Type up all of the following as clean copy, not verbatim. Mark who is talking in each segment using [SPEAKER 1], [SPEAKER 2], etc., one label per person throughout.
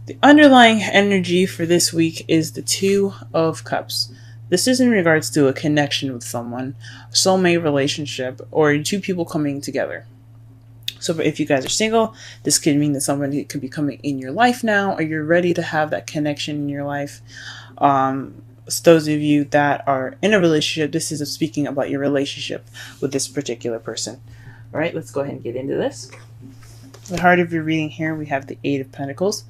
[SPEAKER 1] The underlying energy for this week is the Two of Cups. This is in regards to a connection with someone, a soulmate relationship, or two people coming together. So if you guys are single, this could mean that somebody could be coming in your life now, or you're ready to have that connection in your life. So those of you that are in a relationship, this is speaking about your relationship with this particular person. All right, let's go ahead and get into this. The heart of your reading here, we have the Eight of Pentacles.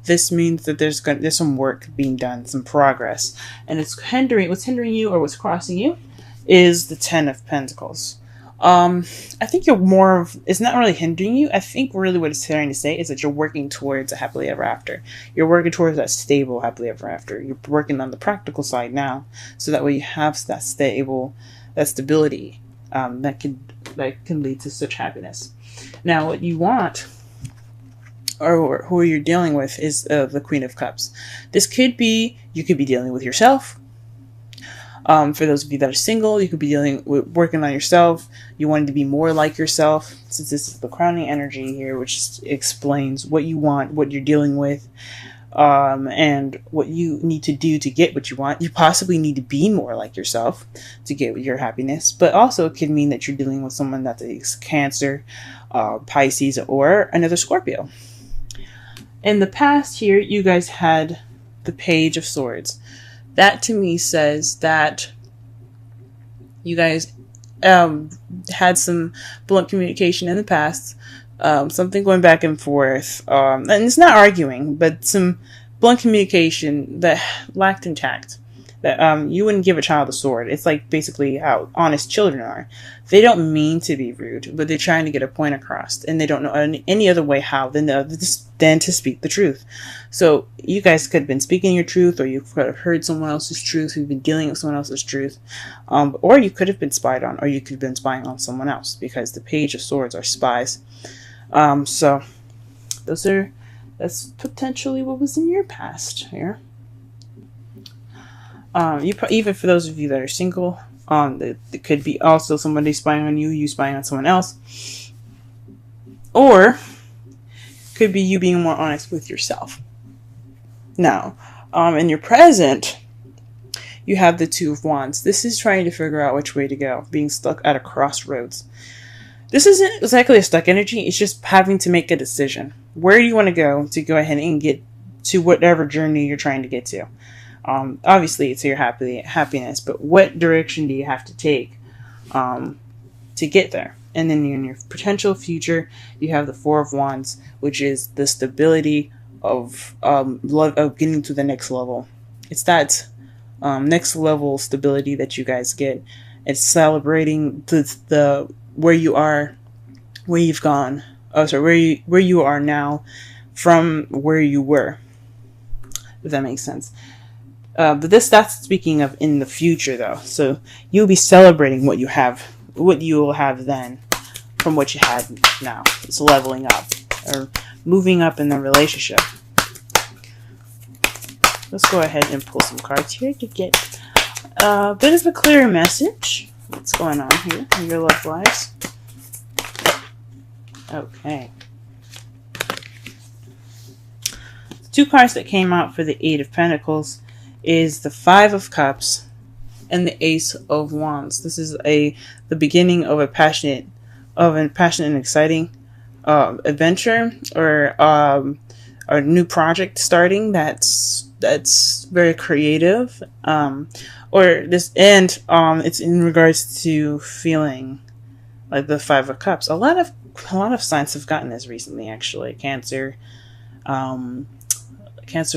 [SPEAKER 1] This means that there's some work being done, some progress, and what's hindering you or what's crossing you is the Ten of Pentacles. I think you're more of, it's not really hindering you. I think really what it's trying to say is that you're working towards a happily ever after. You're working towards that stable happily ever after. You're working on the practical side now, so that way you have that stability that can lead to such happiness. Now, what you want, or who you're dealing with, is the Queen of Cups. This could be, you could be dealing with yourself. For those of you that are single, you could be working on yourself. You want to be more like yourself, since this is the crowning energy here, which explains what you want, what you're dealing with, and what you need to do to get what you want. You possibly need to be more like yourself to get your happiness, but also it could mean that you're dealing with someone that is Cancer, Pisces, or another Scorpio. In the past here, you guys had the Page of Swords. That to me says that you guys had some blunt communication in the past, something going back and forth, and it's not arguing, but some blunt communication that lacked in tact. That you wouldn't give a child a sword. It's like basically how honest children are. They don't mean to be rude, but they're trying to get a point across, and they don't know any other way how than to speak the truth. So you guys could have been speaking your truth, or you could have heard someone else's truth. You've been dealing with someone else's truth, or you could have been spied on, or you could have been spying on someone else, because the Page of Swords are spies. So that's potentially what was in your past here. Even for those of you that are single, it could be also somebody spying on you, you spying on someone else, or could be you being more honest with yourself. Now, in your present, you have the Two of Wands. This is trying to figure out which way to go, being stuck at a crossroads. This isn't exactly a stuck energy, it's just having to make a decision. Where do you want to go ahead and get to whatever journey you're trying to get to? Obviously it's your happiness, but what direction do you have to take to get there? And then in your potential future, you have the Four of Wands, which is the stability of getting to the next level. It's that next level stability that you guys get. It's celebrating the where you are, where you've gone. Where you are now from where you were. If that makes sense. But that's speaking of in the future, though. So you'll be celebrating what you will have then from what you had now. It's leveling up or moving up in the relationship. Let's go ahead and pull some cards here to get a bit of a clearer message. What's going on here in your love lives? Okay. The two cards that came out for the Eight of Pentacles is the Five of Cups and the Ace of Wands. This is the beginning of a passionate and exciting adventure, or a new project starting that's very creative, it's in regards to feeling like the Five of Cups. A lot of signs have gotten this recently, actually. Cancer,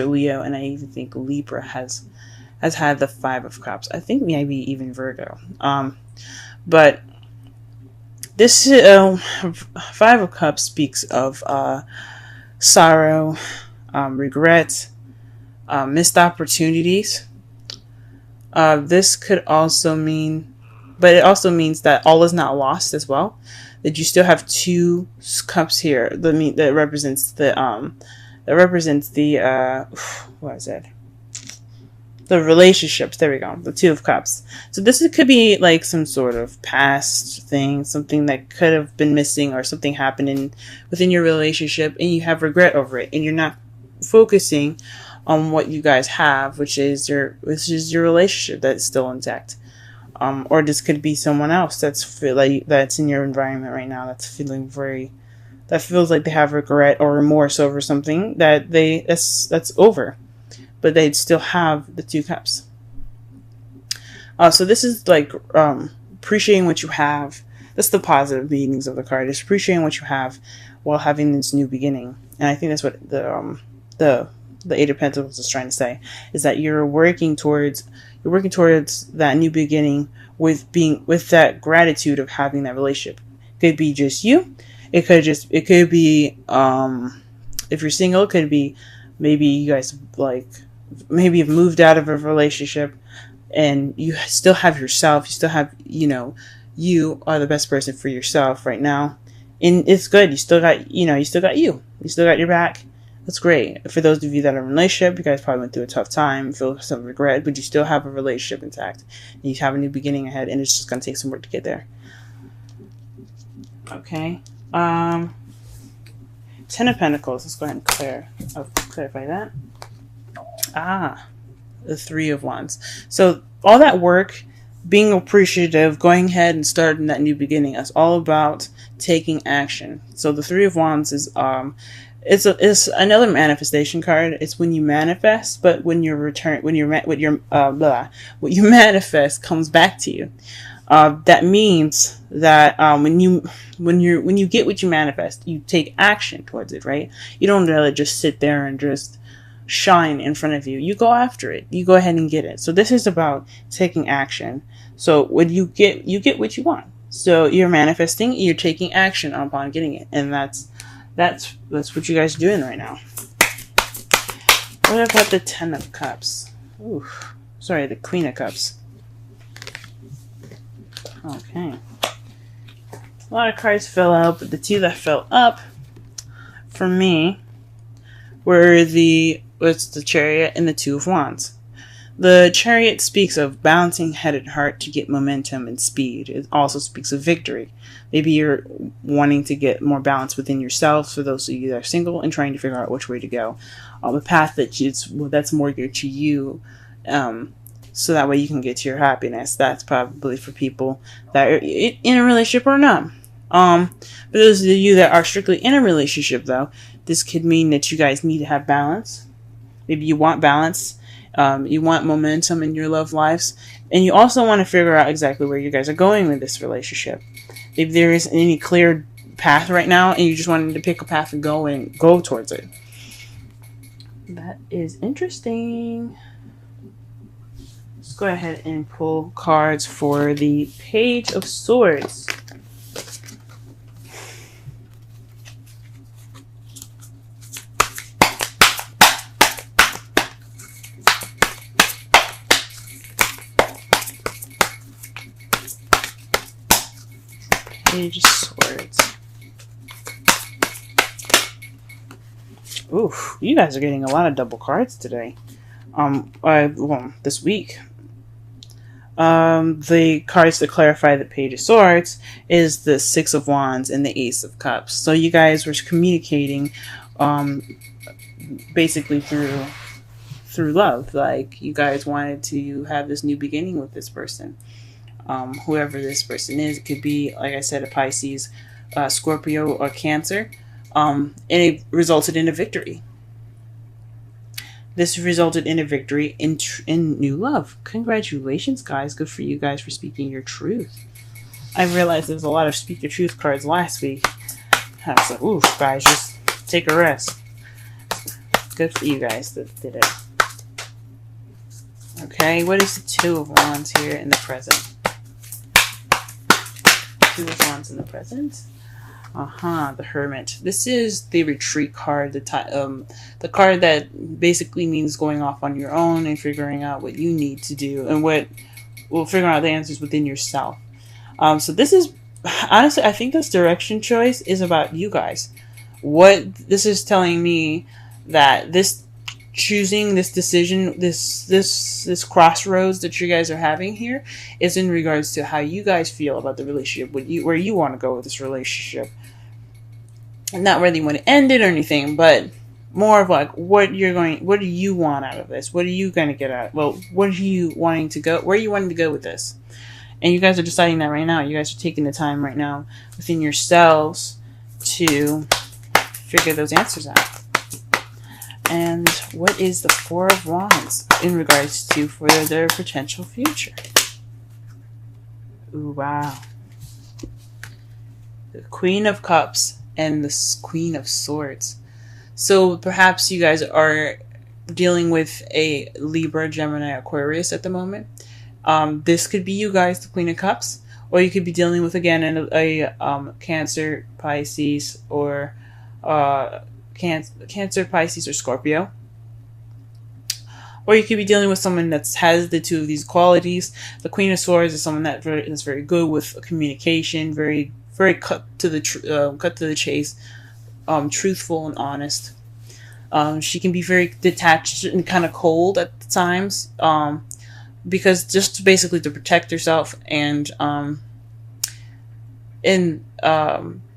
[SPEAKER 1] Leo, and I even think Libra has had the Five of Cups. I think maybe even Virgo. But this Five of Cups speaks of sorrow, regret, missed opportunities. This could also mean, but it also means that all is not lost as well. That you still have two cups here. That represents what is it? The relationships. There we go. The Two of Cups. So this could be like some sort of past thing, something that could have been missing, or something happening within your relationship, and you have regret over it, and you're not focusing on what you guys have, which is your relationship that's still intact. Or this could be someone else that's in your environment right now that feels like they have regret or remorse over something that's over, but they'd still have the 2 cups. So this is like appreciating what you have. That's the positive meanings of the card. Is appreciating what you have while having this new beginning. And I think that's what the Eight of Pentacles is trying to say, is that you're working towards that new beginning with that gratitude of having that relationship. It could be just you. It could be if you're single, it could be maybe you guys maybe you've moved out of a relationship and you still have yourself. You still have, you are the best person for yourself right now. And it's good. You still got you. You still got your back. That's great. For those of you that are in a relationship, you guys probably went through a tough time, feel some regret, but you still have a relationship intact. And you have a new beginning ahead, and it's just going to take some work to get there. Okay. 10 of Pentacles. Let's go ahead and clarify that. The 3 of Wands. So all that work, being appreciative, going ahead and starting that new beginning, it's all about taking action. So the 3 of Wands is it's another manifestation card. It's when you manifest, but what you manifest comes back to you. That means that when you get what you manifest, you take action towards it, right? You don't really just sit there and just shine in front of you. You go after it. You go ahead and get it. So this is about taking action. So when you get what you want. So you're manifesting, you're taking action upon getting it, and that's what you guys are doing right now. What about the 10 of Cups? Ooh, sorry, the Queen of Cups. Okay. A lot of cards fell out, but the 2 that fell up for me were the Chariot and the 2 of Wands. The Chariot speaks of balancing head and heart to get momentum and speed. It also speaks of victory. Maybe you're wanting to get more balance within yourself, for those of you that are single, and trying to figure out which way to go. The path that's more geared to you, so that way you can get to your happiness. That's probably for people that are in a relationship or not. For those of you that are strictly in a relationship, though, this could mean that you guys need to have balance. Maybe you want balance. You want momentum in your love lives. And you also want to figure out exactly where you guys are going with this relationship. If there isn't any clear path right now, and you just wanted to pick a path and go towards it. That is interesting. Let's go ahead and pull cards for the Page of Swords. Page of Swords. Ooh, you guys are getting a lot of double cards today. This week. The cards to clarify the Page of Swords is the 6 of Wands and the Ace of Cups. So you guys were communicating, basically through love. Like, you guys wanted to have this new beginning with this person. Whoever this person is. It could be, like I said, a Pisces, Scorpio, or Cancer. And it resulted in a victory. This resulted in a victory in new love. Congratulations, guys. Good for you guys for speaking your truth. I realized there was a lot of speak your truth cards last week. I was like, ooh, guys, just take a rest. Good for you guys that did it. Okay, what is the 2 of Wands here in the present? 2 of Wands in the present. The Hermit. This is the retreat card, the card that basically means going off on your own and figuring out what you need to do, and figuring out the answers within yourself. So this is, honestly, I think this direction choice is about you guys. What this is telling me, that this choosing, this decision, this crossroads that you guys are having here is in regards to how you guys feel about the relationship, where you want to go with this relationship. Not whether you want to end it or anything, but more of like what do you want out of this? What are you going to get out? Well, what are you wanting to go? Where are you wanting to go with this? And you guys are deciding that right now. You guys are taking the time right now within yourselves to figure those answers out. And what is the Four of Wands in regards to for their potential future? Ooh, wow. The Queen of Cups and the Queen of Swords. So perhaps you guys are dealing with a Libra, Gemini, Aquarius at the moment. This could be you guys, the Queen of Cups. Or you could be dealing with, again, a Cancer, Pisces, or Cancer, Pisces, or Scorpio. Or you could be dealing with someone that has the two of these qualities. The Queen of Swords is someone that is very good with communication, very cut to the chase, truthful and honest. She can be very detached and kind of cold at times, because just basically to protect herself, and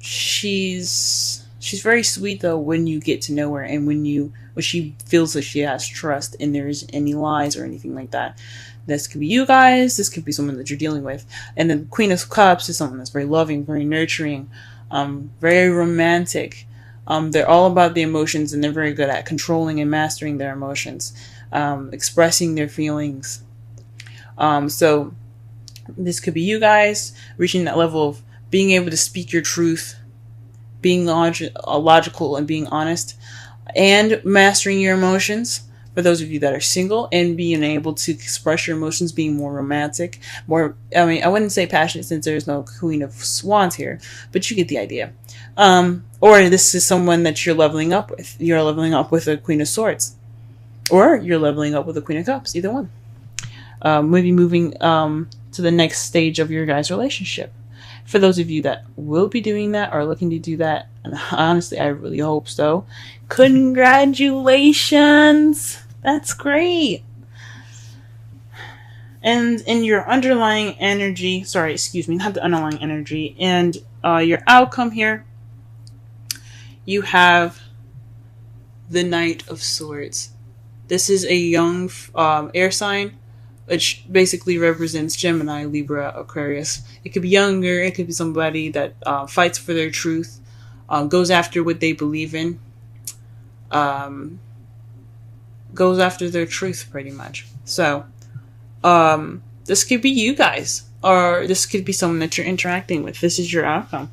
[SPEAKER 1] she's very sweet though when you get to know her, and when she feels that she has trust and there's any lies or anything like that. This could be you guys. This could be someone that you're dealing with. And the Queen of Cups is someone that's very loving, very nurturing, very romantic. They're all about the emotions, and they're very good at controlling and mastering their emotions, expressing their feelings. So this could be you guys reaching that level of being able to speak your truth, being logical and being honest, and mastering your emotions. For those of you that are single, and being able to express your emotions, being more romantic, I wouldn't say passionate since there's no Queen of Wands here, but you get the idea. Or this is someone that you're leveling up with. You're leveling up with a Queen of Swords, or you're leveling up with a Queen of Cups, either one. Maybe moving to the next stage of your guys' relationship. For those of you that will be doing that or looking to do that, and honestly, I really hope so, congratulations! That's great! And in your underlying energy, not the underlying energy, and your outcome here, you have the Knight of Swords. This is a young air sign, which basically represents Gemini, Libra, Aquarius. It could be younger. It could be somebody that fights for their truth, goes after what they believe in, goes after their truth, pretty much. So, this could be you guys, or this could be someone that you're interacting with. This is your outcome,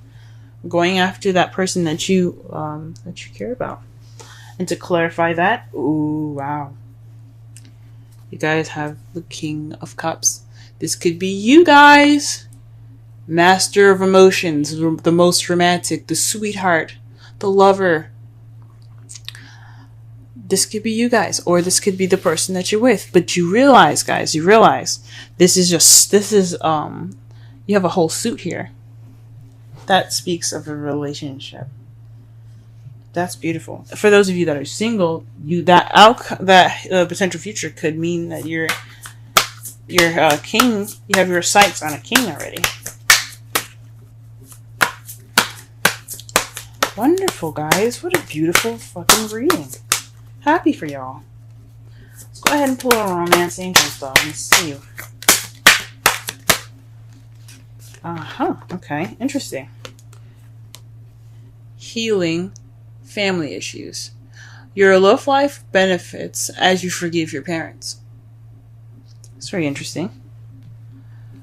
[SPEAKER 1] going after that person that you care about. And to clarify that, ooh, wow. You guys have the King of Cups. This could be you guys. Master of emotions, the most romantic, the sweetheart, the lover. This could be you guys, or this could be the person that you're with. But you realize, guys, you have a whole suit here. That speaks of a relationship. That's beautiful. For those of you that are single, that potential future could mean that you're king. You have your sights on a king already. Wonderful, guys. What a beautiful fucking reading. Happy for y'all. Let's go ahead and pull a romance angel though. Let's see. Okay. Interesting. Healing family issues. Your love life benefits as you forgive your parents. It's very interesting.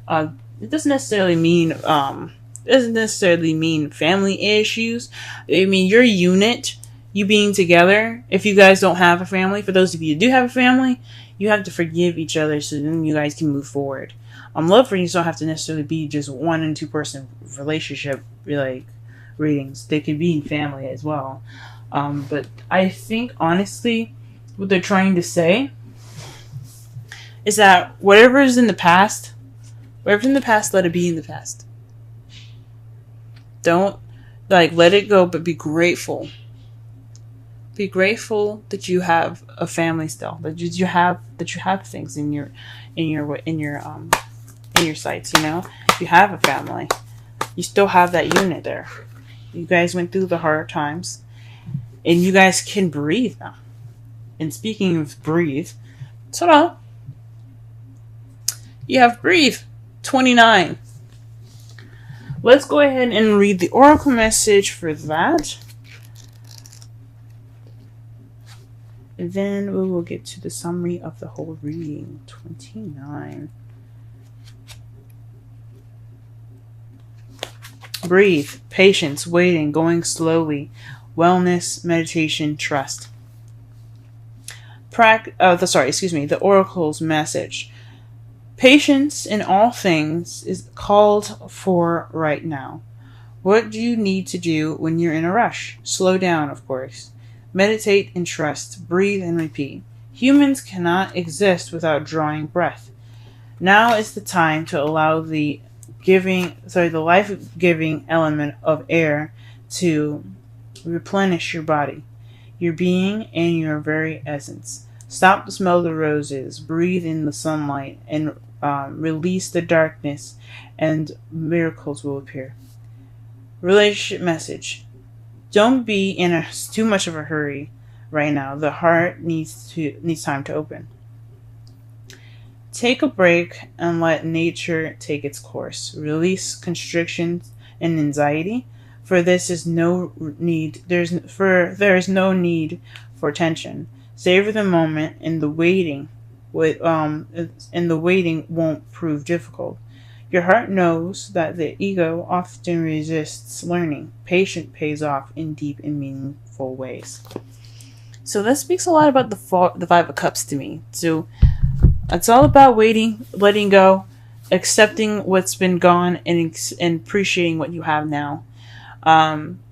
[SPEAKER 1] It doesn't necessarily mean family issues. I mean, your unit, you being together. If you guys don't have a family, for those of you who do have a family, you have to forgive each other so then you guys can move forward. Love readings don't have to necessarily be just 1 and 2 person relationship readings. They could be family as well. But I think honestly, what they're trying to say is that whatever is in the past, let it be in the past. Don't let it go, but be grateful. Be grateful that you have a family still. That you have things in your sights. You have a family. You still have that unit there. You guys went through the hard times, And you guys can breathe now. And speaking of breathe, ta-da! You have breathe 29. Let's go ahead and read the oracle message for that. And then we will get to the summary of the whole reading. 29. Breathe, patience, waiting, going slowly, wellness, meditation, trust. The oracle's message. Patience in all things is called for right now. What do you need to do when you're in a rush? Slow down, of course. Meditate and trust. Breathe and repeat. Humans cannot exist without drawing breath. Now is the time to allow the life-giving element of air to replenish your body, your being, and your very essence. Stop to smell the roses, breathe in the sunlight, and release the darkness, and miracles will appear. Relationship message. Don't be in too much of a hurry right now. The heart needs time to open. Take a break and let nature take its course. Release constrictions and anxiety, for there is no need for tension. Savor the moment, and the waiting won't prove difficult. Your heart knows that the ego often resists learning. Patience pays off in deep and meaningful ways. So that speaks a lot about the Five of Cups to me. So it's all about waiting, letting go, accepting what's been gone, and appreciating what you have now.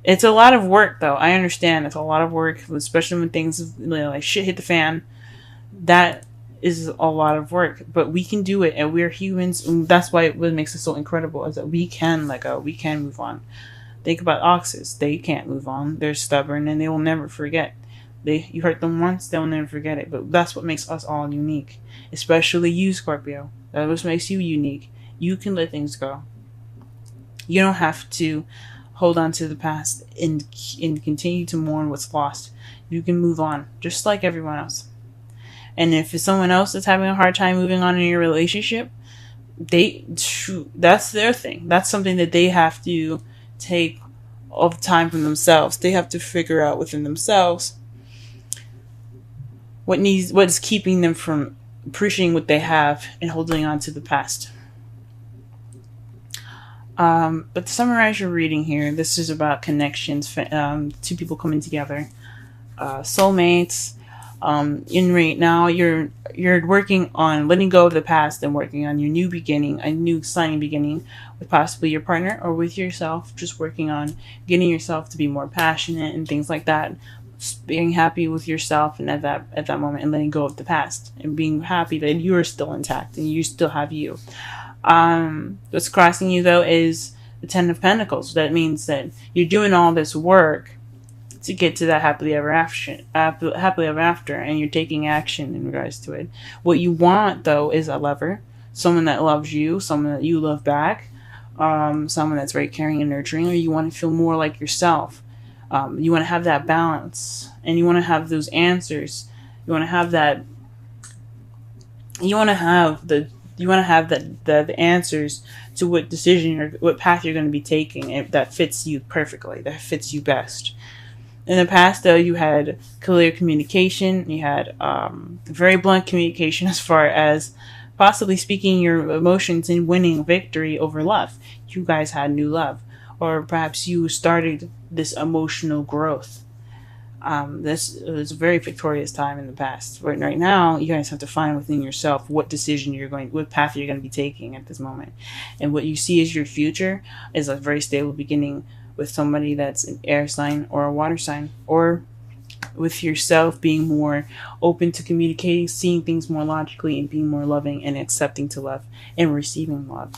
[SPEAKER 1] It's a lot of work, though. I understand it's a lot of work, especially when things like shit hit the fan. That is a lot of work, but we can do it, and we're humans, and that's why what makes us so incredible is that we can let go, we can move on. Think about oxes; they can't move on. They're stubborn, and they will never forget. You hurt them once, they'll never forget it. But that's what makes us all unique, especially you, Scorpio. That what makes you unique. You can let things go. You don't have to hold on to the past and continue to mourn what's lost. You can move on, just like everyone else. And if it's someone else that's having a hard time moving on in your relationship, that's their thing. That's something that they have to take of time from themselves. They have to figure out within themselves what is keeping them from appreciating what they have and holding on to the past. But to summarize your reading here, this is about connections, two people coming together, soulmates. Right now, you're working on letting go of the past and working on your new beginning, a new exciting beginning with possibly your partner or with yourself. Just working on getting yourself to be more passionate and things like that. Being happy with yourself and at that moment, and letting go of the past and being happy that you're still intact and you still have you. What's crossing you though is the Ten of Pentacles. That means that you're doing all this work to get to that happily ever after, and you're taking action in regards to it. What you want though is a lover, someone that loves you, someone that you love back, someone that's very caring and nurturing, or you want to feel more like yourself. You want to have that balance, and you want to have those answers. You want to have that. You want to have the answers to what decision or what path you're going to be taking that fits you perfectly, that fits you best. In the past, though, you had clear communication. You had very blunt communication as far as possibly speaking your emotions and winning victory over love. You guys had new love. Or perhaps you started this emotional growth. This was a very victorious time in the past. But right now, you guys have to find within yourself what path you're going to be taking at this moment. And what you see as your future is a very stable beginning with somebody that's an air sign or a water sign, or with yourself being more open to communicating, seeing things more logically, and being more loving and accepting to love and receiving love.